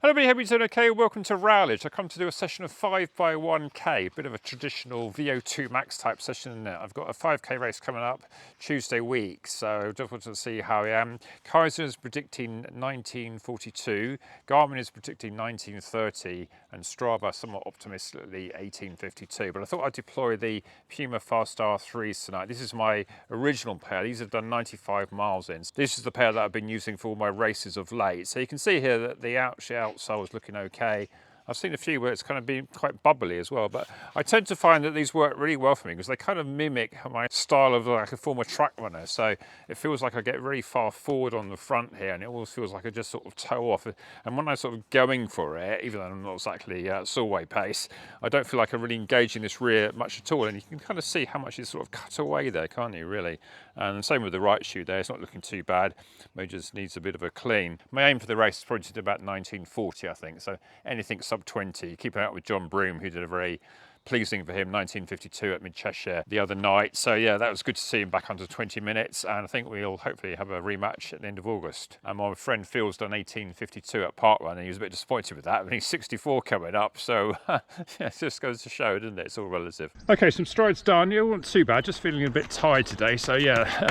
Hello everybody, hope you're doing okay. Welcome to Rowledge. I come to do a session of 5x1k, a bit of a traditional VO2 max type session in there. I've got a 5k race coming up Tuesday week, so just wanted to see how I am. Kaiser is predicting 1942, Garmin is predicting 1930, and Strava somewhat optimistically 1852. But I thought I'd deploy the Puma Fast-R 3s tonight. This is my original pair. These have done 95 miles in. This is the pair that I've been using for all my races of late. So you can see here that the outsole is looking okay. I've seen a few where it's kind of been quite bubbly as well, but I tend to find that these work really well for me because they kind of mimic my style of like a former track runner. So it feels like I get really far forward on the front here, and it always feels like I just sort of toe off. And when I'm sort of going for it, even though I'm not exactly Solway pace, I don't feel like I'm really engaging this rear much at all. And you can kind of see how much is sort of cut away there, can't you, really? And same with the right shoe there, it's not looking too bad. Maybe just needs a bit of a clean. My aim for the race is probably to do about 1940, I think. So anything sub 20, keeping out with John Broome, who did a very pleasing for him 1952 at Mid Cheshire the other night. So yeah, that was good to see him back under 20 minutes, and I think we'll hopefully have a rematch at the end of August. And my friend Phil's done 1852 at Parkrun, and he was a bit disappointed with that, but he's 64 coming up, so yeah, it just goes to show, doesn't it? It's all relative. Okay, some strides done. It wasn't too bad, just feeling a bit tired today, so yeah, I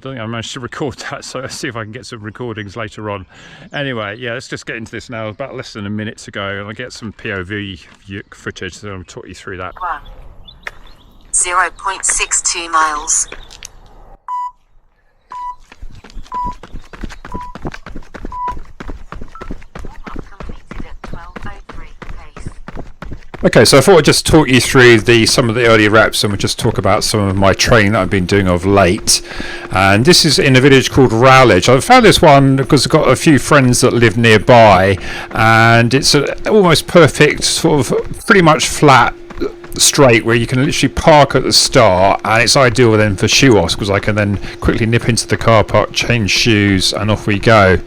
don't think I managed to record that, so let's see if I can get some recordings later on. Anyway, yeah, let's just get into this now. About less than a minute to go, and I'll get some POV footage, so I'll talk you through that. 0.62 miles. Okay, so I thought I'd just talk you through some of the early reps, and we'll just talk about some of my training that I've been doing of late. And this is in a village called Rowledge. I found this one because I've got a few friends that live nearby, and it's almost perfect, sort of pretty much flat straight where you can literally park at the start, and it's ideal then for shoe offs because I can then quickly nip into the car park, change shoes, and off we go.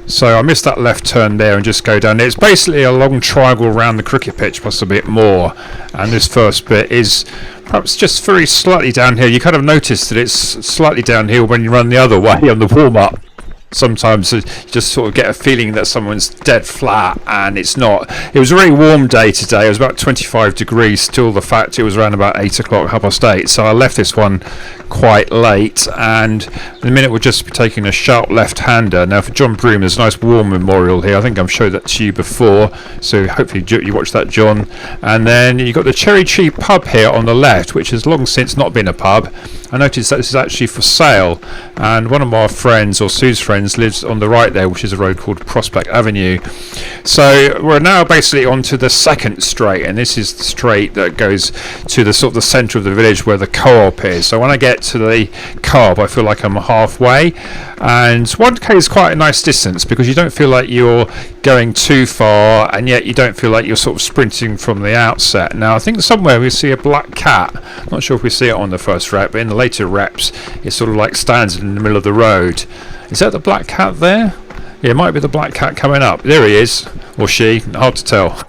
So I missed that left turn there and just go down there. It's basically a long triangle around the cricket pitch plus a bit more, and this first bit is perhaps just very slightly downhill. You kind of notice that it's slightly downhill when you run the other way on the warm-up. Sometimes you just sort of get a feeling that someone's dead flat, and it's not. It was a very warm day today. It was about 25 degrees still. The fact it was around about 8 o'clock, 8:30. So I left this one quite late, and in a minute we'll just be taking a sharp left-hander. Now for John Broome, there's a nice war memorial here. I think I've showed that to you before, so hopefully you watched that, John. And then you've got the Cherry Tree pub here on the left, which has long since not been a pub. I noticed that this is actually for sale, and one of my friends, or Sue's friends, lives on the right there, which is a road called Prospect Avenue. So we're now basically onto the second straight, and this is the straight that goes to the sort of the centre of the village where the co-op is. So when I get to the co-op, I feel like I'm halfway, and 1k is quite a nice distance because you don't feel like you're going too far, and yet you don't feel like you're sort of sprinting from the outset. Now I think somewhere we see a black cat. Not sure if we see it on the first rep, but in the later reps it sort of like stands in the middle of the road. Is that the black cat there? Yeah, it might be the black cat coming up. There he is, or she, hard to tell.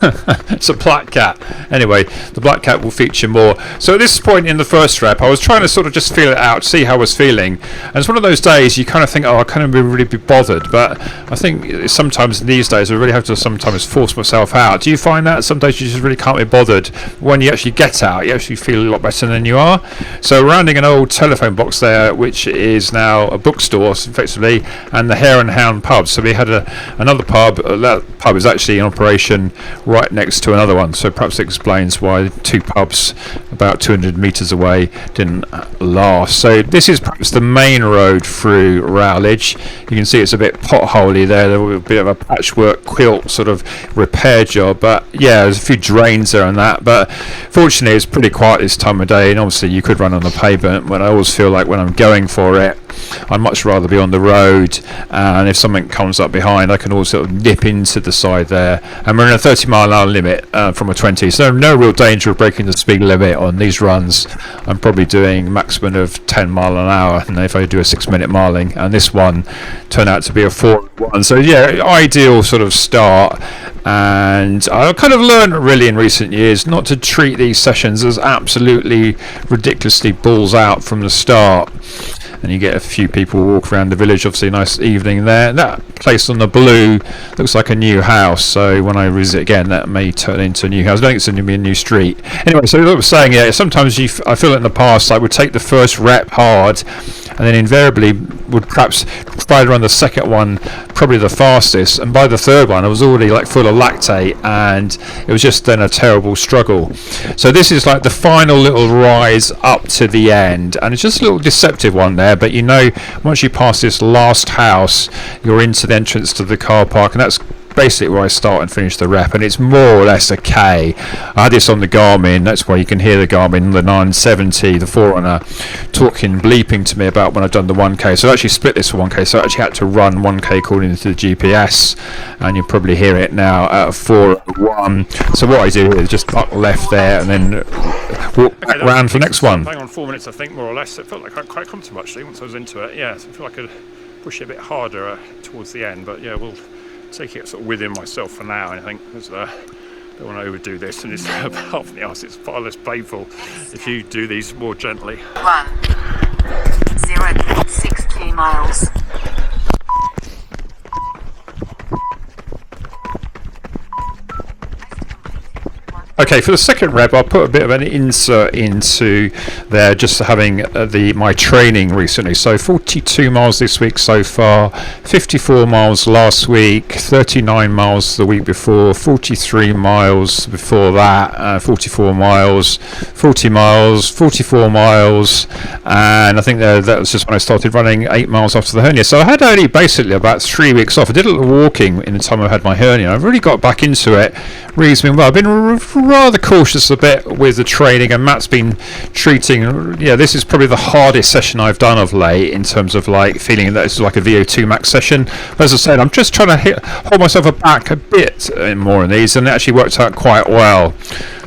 It's a black cat. Anyway, the black cat will feature more. So at this point in the first rep, I was trying to sort of just feel it out, see how I was feeling. And it's one of those days you kind of think, oh, I can't really be bothered. But I think sometimes these days I really have to sometimes force myself out. Do you find that? Some days you just really can't be bothered. When you actually get out, you actually feel a lot better than you are. So rounding an old telephone box there, which is now a bookstore, effectively, and the Hare and Hound pub. So we had another pub. That pub is actually in operation right next to another one, so perhaps it explains why two pubs about 200 metres away didn't last. So this is perhaps the main road through Rowledge. You can see it's a bit potholey there. There was a bit of a patchwork quilt sort of repair job, but yeah, there's a few drains there and that, but fortunately it's pretty quiet this time of day, and obviously you could run on the pavement, but I always feel like when I'm going for it, I'd much rather be on the road, and if something comes up behind I can always sort of nip into the side there. And we're in a 30-mile-an-hour limit from a 20, so no real danger of breaking the speed limit on these runs. I'm probably doing maximum of 10 mile an hour, and if I do a 6-minute miling, and this one turned out to be a 4-1, so yeah, ideal sort of start. And I've kind of learned really in recent years not to treat these sessions as absolutely ridiculously balls out from the start. and you get a few people walk around the village. Obviously, a nice evening there. That place on the blue looks like a new house, so when I visit again, that may turn into a new house. I don't think it's going to be a new street. Anyway, so what I was saying, yeah, sometimes I feel it in the past, I would take the first rep hard, and then invariably would perhaps try to run the second one probably the fastest, and by the third one I was already like full of lactate, and it was just then a terrible struggle. So this is like the final little rise up to the end, and it's just a little deceptive one there, but you know, once you pass this last house, you're into the entrance to the car park, and that's basically where I start and finish the rep, and it's more or less a K. I had this on the Garmin, that's why you can hear the Garmin, the 970, the Forerunner, bleeping to me about when I've done the 1K. So I actually split this for 1K, so I actually had to run 1K according to the GPS, and you'll probably hear it now at 4:01. So what I do is just buck left there and then walk back round for the next one. Hang on, 4 minutes I think, more or less. It felt like quite comfortable actually once I was into it. Yeah, so I feel like I could push it a bit harder towards the end, but yeah, we'll take it sort of within myself for now. I think because don't want to overdo this, and it's apart from the arse, it's far less painful if you do these more gently. 1.062 miles. Okay, for the second rep, I'll put a bit of an insert into there, just having my training recently. So 42 miles this week so far, 54 miles last week, 39 miles the week before, 43 miles before that, 44 miles, 40 miles, 44 miles, and I think that was just when I started running 8 miles after the hernia. So I had only basically about 3 weeks off. I did a little walking in the time I had my hernia. I've really got back into it reasonably well. I've been rather cautious a bit with the training, and Matt's been treating, this is probably the hardest session I've done of late in terms of like feeling that it's like a VO2 max session. But as I said, I'm just trying to hold myself back a bit more in these, and it actually worked out quite well.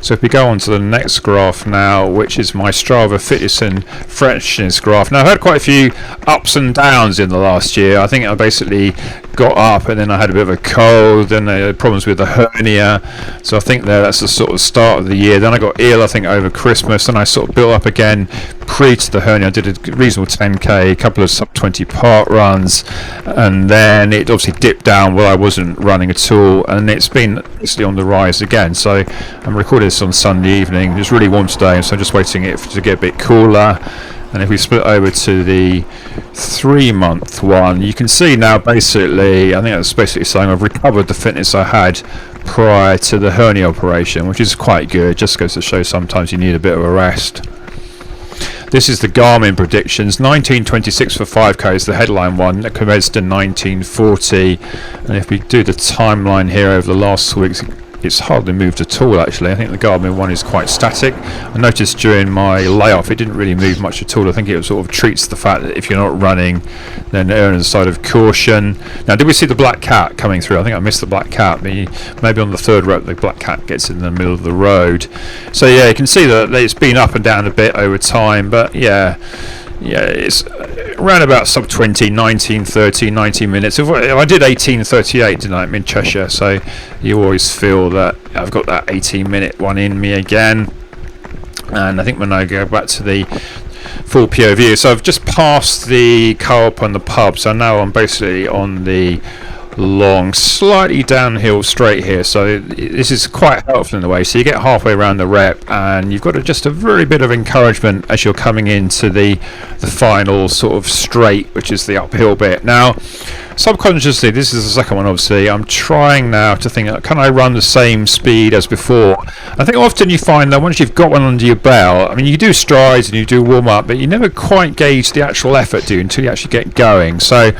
So if we go on to the next graph now, which is my Strava fitness and freshness graph. Now I've had quite a few ups and downs in the last year. I think I basically got up, and then I had a bit of a cold, and I had problems with the hernia. So I think that's the sort of start of the year. Then I got ill, I think, over Christmas, and I sort of built up again pre to the hernia. I did a reasonable 10k, a couple of sub 20 park runs, and then it obviously dipped down where I wasn't running at all, and it's been basically on the rise again. So I'm recording this on Sunday evening. It's really warm today, so I'm just waiting it to get a bit cooler. And if we split over to the 3 month one, you can see now basically, I think that's basically saying I've recovered the fitness I had prior to the hernia operation, which is quite good. Just goes to show sometimes you need a bit of a rest. This is the Garmin predictions. 1926 for 5k is the headline one. That compares to 1940. And if we do the timeline here over the last weeks, it's hardly moved at all actually. I think the Garmin one is quite static. I noticed during my layoff it didn't really move much at all. I think it sort of treats the fact that if you're not running, then err on the side of caution. Now, did we see the black cat coming through? I think I missed the black cat. Maybe on the third rep the black cat gets in the middle of the road. So yeah, you can see that it's been up and down a bit over time, but yeah, it's around about sub 20, 19:30, 19 minutes. If I did 18:38 tonight, I'm in Cheshire, so you always feel that I've got that 18-minute one in me again. And I think when I go back to the full POV, so I've just passed the co-op and the pub, so now I'm basically on the long, slightly downhill straight here, so this is quite helpful in a way. So you get halfway around the rep, and you've got just a very bit of encouragement as you're coming into the final sort of straight, which is the uphill bit. Now, subconsciously, this is the second one obviously, I'm trying now to think, can I run the same speed as before? I think often you find that once you've got one under your belt, I mean, you do strides and you do warm up, but you never quite gauge the actual effort, do you, until you actually get going. So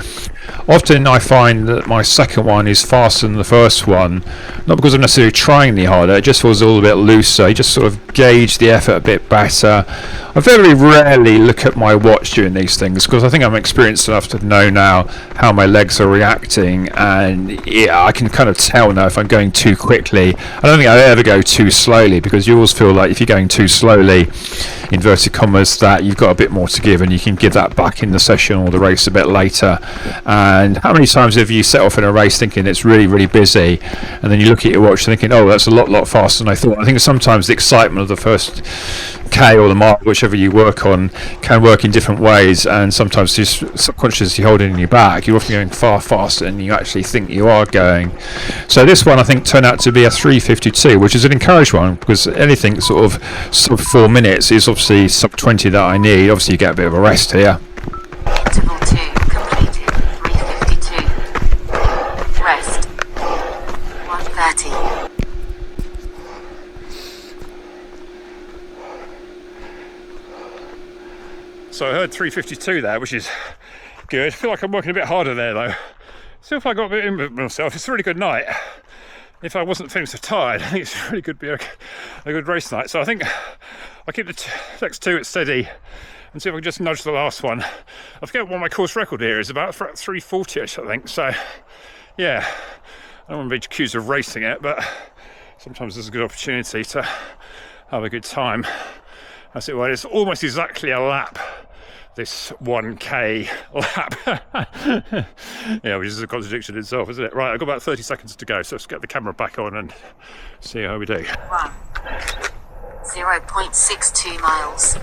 often I find that my second one is faster than the first one, not because I'm necessarily trying any harder, it just feels a little bit looser. You just sort of gauge the effort a bit better. I very rarely look at my watch during these things, because I think I'm experienced enough to know now how my legs are reacting, and yeah, I can kind of tell now if I'm going too quickly. I don't think I ever go too slowly, because you always feel like if you're going too slowly, inverted commas, that you've got a bit more to give, and you can give that back in the session or the race a bit later. And how many times have you set off in a race thinking it's really, really busy, and then you look at your watch thinking, oh, that's a lot faster than I thought. I think sometimes the excitement of the first K or the mile, whichever you work on, can work in different ways, and sometimes just subconsciously holding you back. You're often going far faster than you actually think you are going. So this one I think turned out to be a 3:52, which is an encouraged one, because anything sort of sub 4 minutes is obviously sub 20 that I need. Obviously you get a bit of a rest here. Interval 2 completed. 3:52. Rest. 1:30. So I heard 3:52 there, which is good. I feel like I'm working a bit harder there though. So if I got a bit in with myself, it's a really good night. If I wasn't feeling so tired, I think it's really good to be a good race night. So I think I'll keep the next two at steady and see if I can just nudge the last one. I forget what my course record here is, about 3:40ish, I think. So yeah, I don't want to be accused of racing it, but sometimes there's a good opportunity to have a good time. That's it. Well, it's almost exactly a lap, this 1k lap. Yeah, which is a contradiction in itself, isn't it? Right, I've got about 30 seconds to go, so let's get the camera back on and see how we do. 0.62 miles.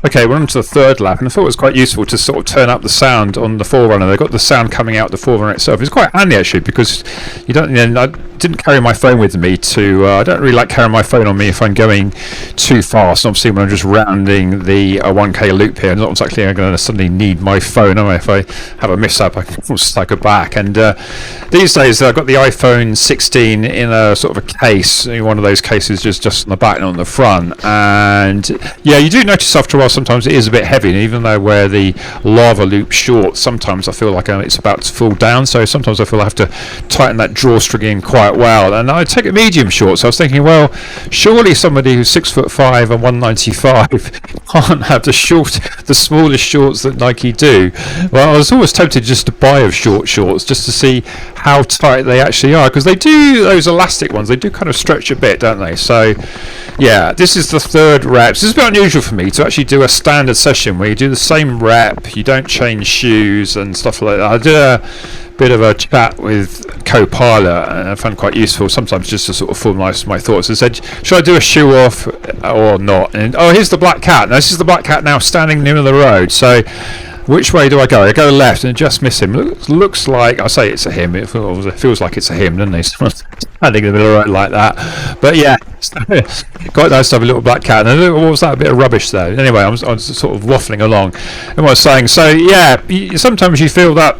Okay, we're on to the third lap, and I thought it was quite useful to sort of turn up the sound on the Forerunner. They've got the sound coming out the Forerunner itself. It's quite handy actually, because you don't. I didn't carry my phone with me to. I don't really like carrying my phone on me if I'm going too fast. Obviously, when I'm just rounding the 1k loop here, not exactly I'm going to suddenly need my phone, am I? If I have a mishap, I can cycle back. And these days, I've got the iPhone 16 in a sort of a case. One of those cases just on the back and on the front. And yeah, you do notice after a while sometimes it is a bit heavy, and even though I wear the lava loop shorts, sometimes I feel like it's about to fall down, so sometimes I feel I have to tighten that drawstring in quite well, and I take a medium short. So I was thinking, well, surely somebody who's 6'5" and 195 can't have the smallest shorts that Nike do. Well, I was always tempted just to buy of short shorts just to see how tight they actually are, because they do, those elastic ones, they do kind of stretch a bit, don't they? So yeah, this is the third rep. This is a bit unusual for me to actually do a standard session where you do the same rep, you don't change shoes and stuff like that. I did a bit of a chat with co-pilot, and I found it quite useful sometimes just to sort of formulise my thoughts. I said, should I do a shoe off or not? And oh, here's the black cat. Now this is the black cat now standing near the road. So which way do I go? I go left and just miss him. Looks like, I say it's a him, it feels like it's a him, doesn't it? Someone's standing in the middle of the road like that. But yeah, quite nice to have a little black cat. And what was that? A bit of rubbish though. Anyway, I'm sort of waffling along. And what I was saying, so yeah, sometimes you feel that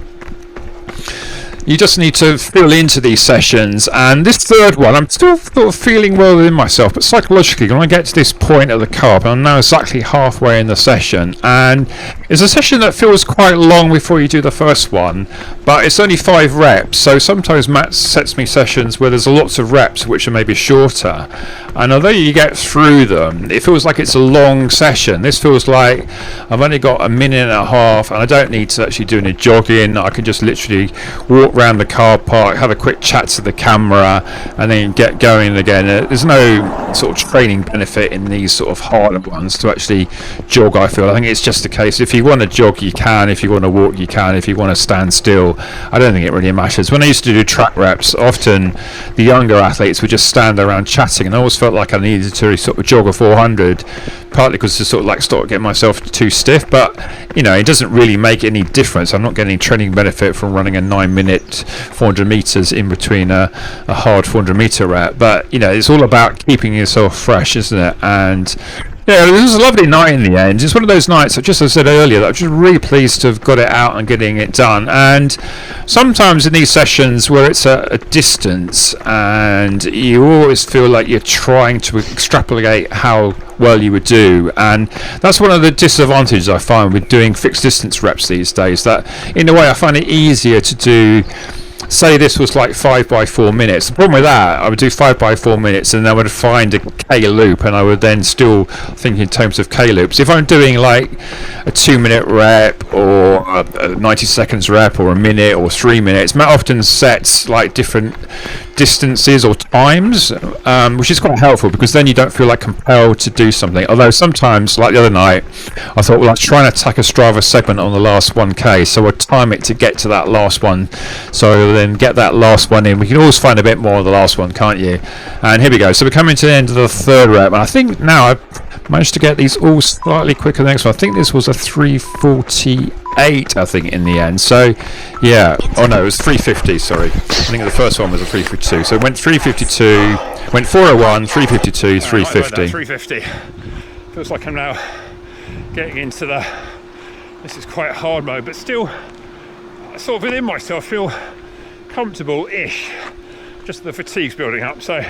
you just need to feel into these sessions, and this third one I'm still sort of feeling well within myself, but psychologically when I get to this point at the carb, I'm now exactly halfway in the session, and it's a session that feels quite long before you do the first one, but it's only 5 reps, so sometimes Matt sets me sessions where there's lots of reps which are maybe shorter, and although you get through them, it feels like it's a long session. This feels like I've only got a minute and a half, and I don't need to actually do any jogging. I can just literally walk around the car park, have a quick chat to the camera, and then get going again. There's no sort of training benefit in these sort of harder ones to actually jog, I feel. I think it's just a case, if you want to jog you can, if you want to walk you can, if you want to stand still, I don't think it really matters. When I used to do track reps, often the younger athletes would just stand around chatting, and I always felt like I needed to sort of jog a 400, partly because to sort of like start getting myself too stiff, but you know, it doesn't really make any difference. I'm not getting training benefit from running a 9-minute 400 meters in between a hard 400 meter rep, but you know, it's all about keeping yourself fresh, isn't it? And yeah, it was a lovely night in the end. It's one of those nights, just as I said earlier, that I'm just really pleased to have got it out and getting it done. And sometimes in these sessions where it's a distance and you always feel like you're trying to extrapolate how well you would do, and that's one of the disadvantages I find with doing fixed distance reps these days, that in a way I find it easier to do. Say this was like 5x4 minutes. The problem with that, I would do 5x4 minutes and I would find a K loop, and I would then still think in terms of K loops. If I'm doing like a 2-minute rep or a 90 seconds rep or a minute or 3 minutes, Matt often sets like different distances or times, which is quite helpful because then you don't feel like compelled to do something. Although sometimes, like the other night, I thought, well, I'll try and attack a Strava segment on the last 1k, so I'll time it to get to that last one, so then get that last one in. We can always find a bit more on the last one, can't you? And here we go. So we're coming to the end of the third rep, and I think now I've managed to get these all slightly quicker than the next one. I think this was a 3:48, I think, in the end. So yeah, oh no, it was 3:50, sorry. I think the first one was a 3:52. So it went 3:52, went 4:01, 3:52, 3:50. 3:50. Feels like I'm now getting into this is quite hard mode, but still sort of within myself feel comfortable-ish. Just the fatigue's building up. So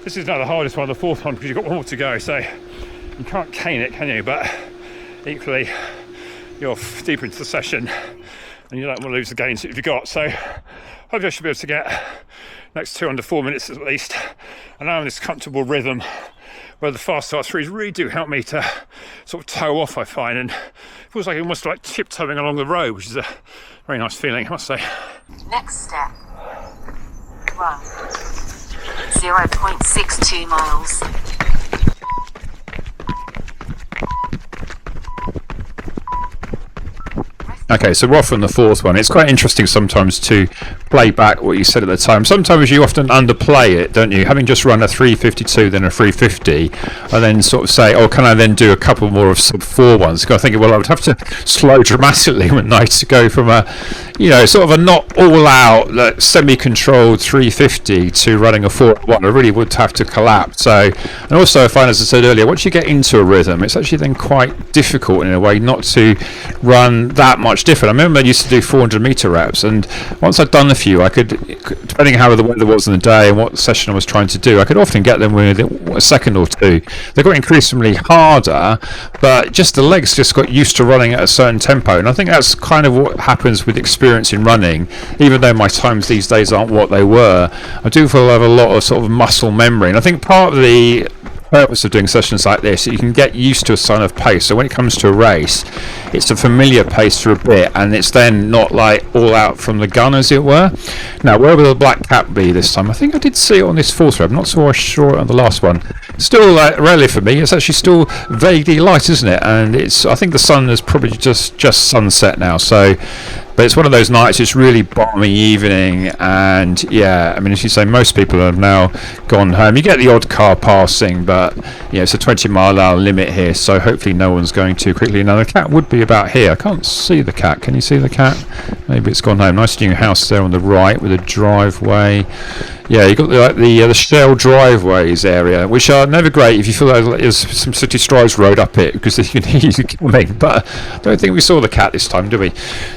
this is now the hardest one, the fourth one, because you've got one more to go. So you can't cane it, can you? But equally, you're deep into the session and you don't want to lose the gains that you've got. So hopefully I should be able to get next two under 4 minutes at least. And now I'm in this comfortable rhythm where the Fast-R threes really do help me to sort of toe off, I find, and it feels like almost like tiptoeing along the road, which is a very nice feeling, I must say. Next step. Run. 0.62 miles. Okay, so we're off on the fourth one. It's quite interesting sometimes to play back what you said at the time. Sometimes you often underplay it, don't you? Having just run a 3:52, then a 3:50, and then sort of say, oh, can I then do a couple more of sub-4 ones? Because I think, well, I would have to slow dramatically one night to go from a, sort of a not all-out, like, semi-controlled 3:50 to running a 4:1. I really would have to collapse. So, and also I find, as I said earlier, once you get into a rhythm, it's actually then quite difficult in a way not to run that much different. I remember I used to do 400-meter reps, and once I'd done a few, I could, depending how the weather was in the day and what session I was trying to do, I could often get them with a second or two. They got increasingly harder, but just the legs just got used to running at a certain tempo, and I think that's kind of what happens with experience in running. Even though my times these days aren't what they were, I do feel I have a lot of sort of muscle memory, and I think part of the purpose of doing sessions like this, you can get used to a sign of pace. So when it comes to a race, it's a familiar pace for a bit, and it's then not like all out from the gun, as it were. Now, where will the black cap be this time? I think I did see it on this fourth rep. I'm not so sure on the last one. Still rarely for me. It's actually still vaguely light, isn't it? And I think the sun is probably just sunset now. So, but it's one of those nights, it's really balmy evening, and yeah, I mean, as you say, most people have now gone home. You get the odd car passing, but it's a 20-mile-an-hour limit here, so hopefully no one's going too quickly. Now the cat would be about here. I can't see the cat. Can you see the cat? Maybe it's gone home. Nice new house there on the right with a driveway. Yeah, you've got the Shell driveways area, which are never great if you feel like there's some city strides road up it, because you can hear you coming. But I don't think we saw the cat this time, do we?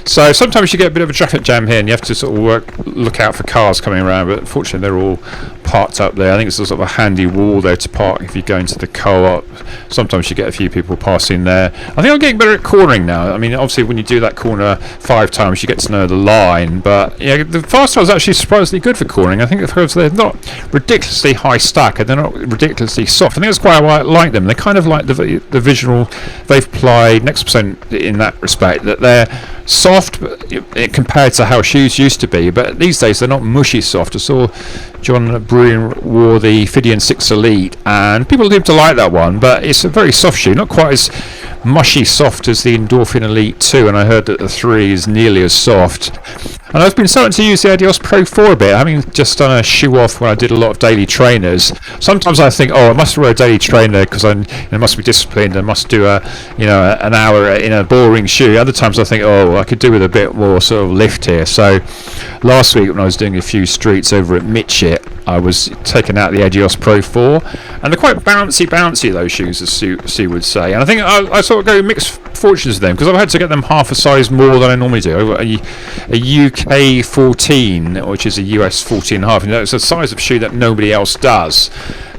So sometimes you get a bit of a traffic jam here, and you have to sort of look out for cars coming around. But fortunately, they're all parked up there. I think it's a sort of a handy wall there to park if you go into the co-op. Sometimes you get a few people passing there. I think I'm getting better at cornering now. I mean, obviously, when you do that corner 5 times, you get to know the line. But the Fast-R is actually surprisingly good for cornering. I think because they're not ridiculously high stack and they're not ridiculously soft. I think that's why I like them. They're kind of like the visual they've applied next percent in that respect, that they're soft compared to how shoes used to be, but these days they're not mushy soft. I saw John Bruin wore the Fidian 6 Elite, and people seem to like that one, but it's a very soft shoe, not quite as mushy soft as the Endorphin Elite 2, and I heard that the 3 is nearly as soft. And I've been starting to use the Adios Pro 4 a bit, having just done a shoe off when I did a lot of daily trainers. Sometimes I think, I must wear a daily trainer because I must be disciplined and must do an hour in a boring shoe. Other times I think, I could do with a bit more sort of lift here. So last week when I was doing a few streets over at Mitchett, I was taking out the Adios Pro 4, and they're quite bouncy those shoes, as Sue would say. And I think I sort of go mixed fortunes with them, because I've had to get them half a size more than I normally do. A UK 14, which is a US 14 and a half. It's a size of shoe that nobody else does.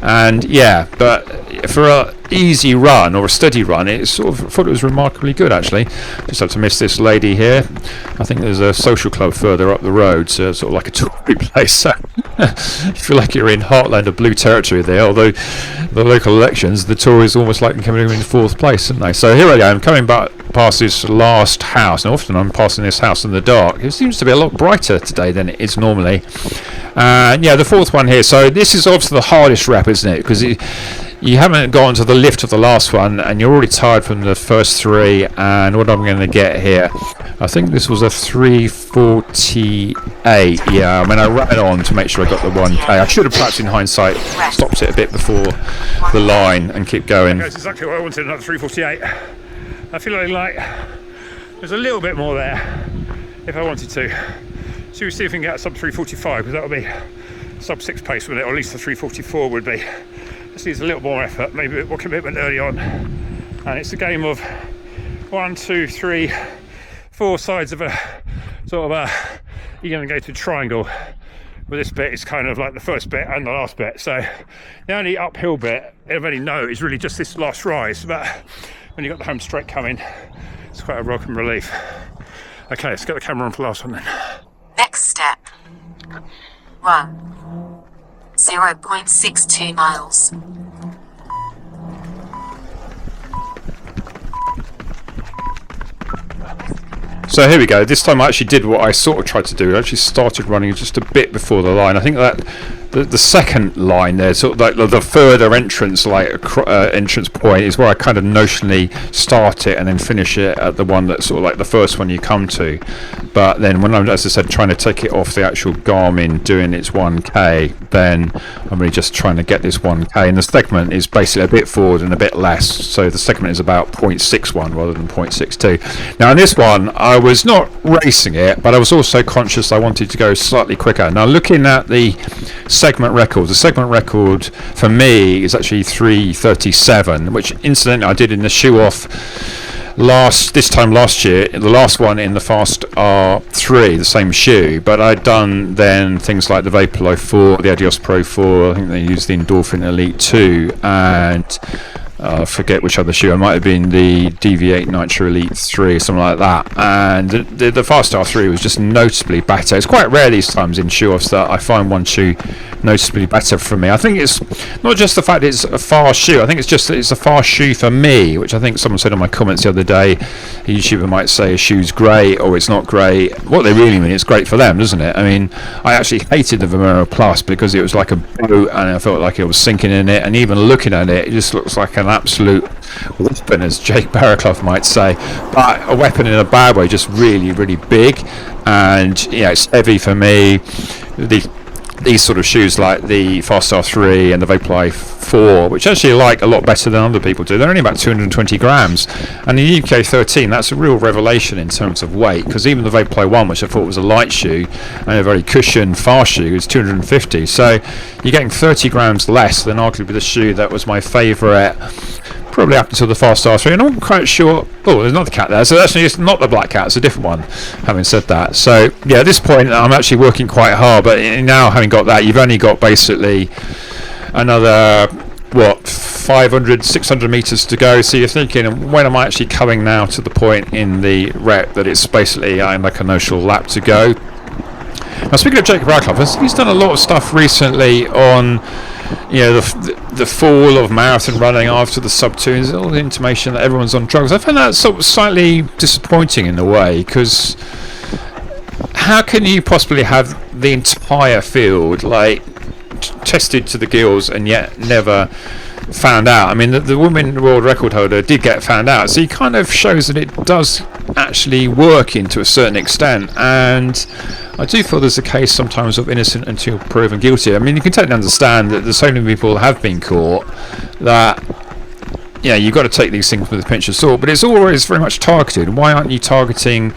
And yeah, but for a easy run or a steady run, I thought it was remarkably good, actually. Just have to miss this lady here. I think there's a social club further up the road, so sort of like a Tory place. So you feel like you're in heartland of blue territory there, although the local elections, the Tories almost like coming in fourth place, aren't they? So here I am, coming back past this last house, and often I'm passing this house in the dark. It seems to be a lot brighter today than it is normally. And yeah, the fourth one here. So this is obviously the hardest rep, isn't it? Because you haven't gotten to the lift of the last one, and you're already tired from the first three. And what I'm going to get here, I think this was a 3:48. Yeah, I mean, I ran on to make sure I got the 1K. I should have perhaps, in hindsight, stopped it a bit before the line and keep going. That's exactly what I wanted, another 3:48. I feel like there's a little bit more there if I wanted to. So we'll see if we can get a sub 3:45, because that would be sub 6 pace, wouldn't it? Or at least the 3:44 would be. Just needs a little more effort, maybe a bit more commitment early on. And it's a game of 1, 2, 3, 4 sides of a sort of a, you're going to go to a triangle. With this bit, it's kind of like the first bit and the last bit. So the only uphill bit of any note is really just this last rise. But when you've got the home straight coming, it's quite a welcome relief. Okay, let's get the camera on for the last one then. Next step. Run. 0.62 miles. So here we go. This time I actually did what I sort of tried to do. I actually started running just a bit before the line. I think that the second line there, sort of like the further entrance, entrance point, is where I kind of notionally start it and then finish it at the one that's sort of like the first one you come to. But then when I'm, as I said, trying to take it off the actual Garmin doing its 1K, then I'm really just trying to get this 1K. And the segment is basically a bit forward and a bit less. So the segment is about 0.61 rather than 0.62. Now in this one, I was not racing it, but I was also conscious I wanted to go slightly quicker. Now looking at the segment record, the segment record for me is actually 3:37, which incidentally I did in the shoe off this time last year, the last one in the Fast-R 3, the same shoe, but I'd done then things like the Vaporfly 4, the Adios Pro 4, I think they used the Endorphin Elite 2, and I forget which other shoe. It might have been the DV8 Nitro Elite 3, something like that. And the Fast-R 3 was just noticeably better. It's quite rare these times in shoe-offs that I find one shoe noticeably better for me. I think it's not just the fact it's a fast shoe. I think it's just that it's a fast shoe for me, which I think someone said in my comments the other day. A YouTuber might say a shoe's great or it's not great. What they really mean, it's great for them, doesn't it? I mean, I actually hated the Vomero Plus because it was like a boat and I felt like it was sinking in it. And even looking at it, it just looks like an absolute weapon, as Jake Barraclough might say, but a weapon in a bad way, just really, really big. And yeah, it's heavy for me. These sort of shoes like the Fast-R 3 and the Vaporfly 4, which actually I like a lot better than other people do, they're only about 220 grams, and the UK 13, that's a real revelation in terms of weight, because even the Vaporfly 1, which I thought was a light shoe and a very cushioned fast shoe, is 250, so you're getting 30 grams less than arguably the shoe that was my favourite probably up until the Fast-R 3, and I'm quite sure. Oh, there's another cat there, so actually it's not the black cat, it's a different one, having said that. So yeah, at this point I'm actually working quite hard, but now having got that, you've only got basically another 500, 600 meters to go, so you're thinking, when am I actually coming now to the point in the rep that it's basically like a notional lap to go. Now speaking of Jacob Radcliffe, he's done a lot of stuff recently on the fall of marathon running after the sub 2, and all the intimation that everyone's on drugs. I find that sort of slightly disappointing in a way, because how can you possibly have the entire field tested to the gills and yet never found out? I mean, the woman world record holder did get found out, so it kind of shows that it does actually work to a certain extent. And I do feel there's a case sometimes of innocent until proven guilty. I mean, you can totally understand that there's so many people have been caught that you've got to take these things with a pinch of salt, but it's always very much targeted. Why aren't you targeting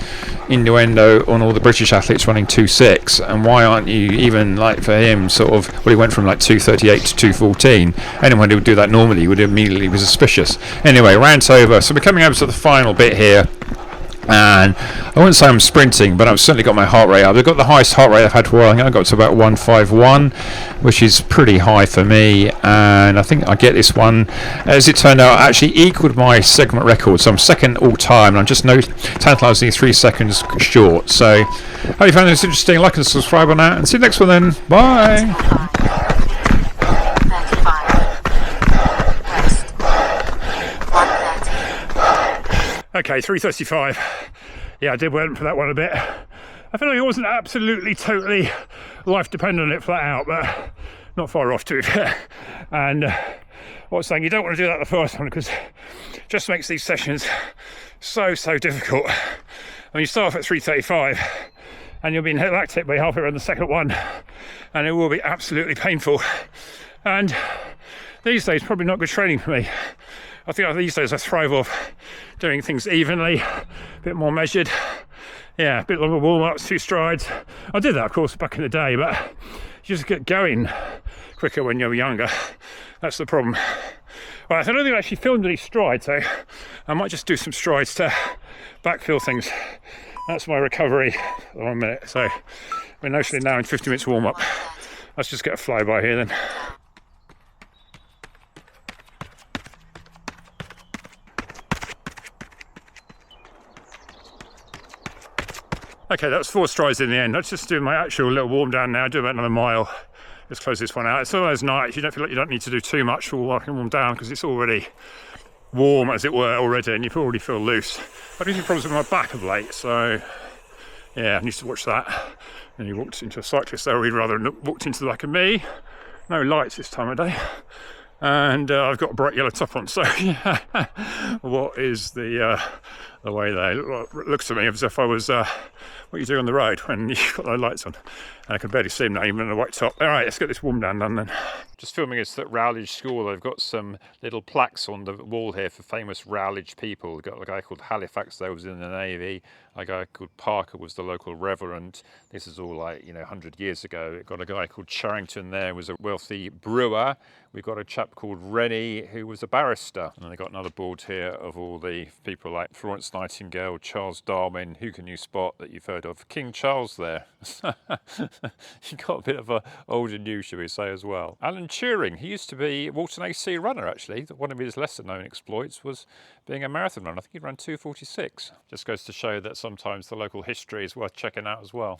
innuendo on all the British athletes running 2.6, and why aren't you even, like for him, sort of, he went from 2.38 to 2.14. Anyone who would do that normally would immediately be suspicious. Anyway, rant over. So we're coming over to the final bit here, and I wouldn't say I'm sprinting, but I've certainly got my heart rate up. I've got the highest heart rate I've had for a while. I think I got to about 151, which is pretty high for me, and I think I get this one, as it turned out, actually equaled my segment record, so I'm second all time, and I'm just tantalisingly 3 seconds short. So hope you found this interesting. Like and subscribe on that, and see you next one then. Bye. Okay, 3:35. Yeah, I did went for that one a bit. I feel like it wasn't absolutely totally life depended on it flat out, but not far off, to be fair. And what I was saying, you don't want to do that the first one, because it just makes these sessions so difficult. I mean, you start off at 3:35 and you'll be in lactate by halfway around the second one, and it will be absolutely painful. And these days, probably not good training for me. I think these days I thrive off doing things evenly, a bit more measured. Yeah, a bit longer warm-ups, 2 strides. I did that, of course, back in the day, but you just get going quicker when you're younger. That's the problem. Right, I don't think I actually filmed any strides, so I might just do some strides to backfill things. That's my recovery for 1 minute. So we're notionally now in 50 minutes warm-up. Let's just get a flyby here then. Okay, that's 4 strides in the end. Let's just do my actual little warm down now. Do about another mile. Let's close this one out. It's one of those nights you don't feel like you don't need to do too much for warm down, because it's already warm, as it were, already, and you already feel loose. I've been having problems with my back of late, so yeah, I need to watch that. And he walked into a cyclist there, or he'd rather walked into the back of me. No lights this time of day. And I've got a bright yellow top on, so yeah. What is the way there? It looks to me as if I was what you do on the road when you've got no lights on. And I can barely see them now, even in a white top. All right, let's get this warm down done then. Just filming this at Rowledge School. They've got some little plaques on the wall here for famous Rowledge people. They've got a guy called Halifax there was in the Navy. A guy called Parker was the local reverend. This is all like, 100 years ago. We've got a guy called Charrington there, was a wealthy brewer. We've got a chap called Rennie, who was a barrister. And then they've got another board here of all the people like Florence Nightingale, Charles Darwin. Who can you spot that you've heard of? King Charles there. He got a bit of a old and new, shall we say, as well. Alan Turing, he used to be a Walton AC runner, actually. One of his lesser known exploits was being a marathon runner. I think he ran 2:46. Just goes to show that sometimes the local history is worth checking out as well.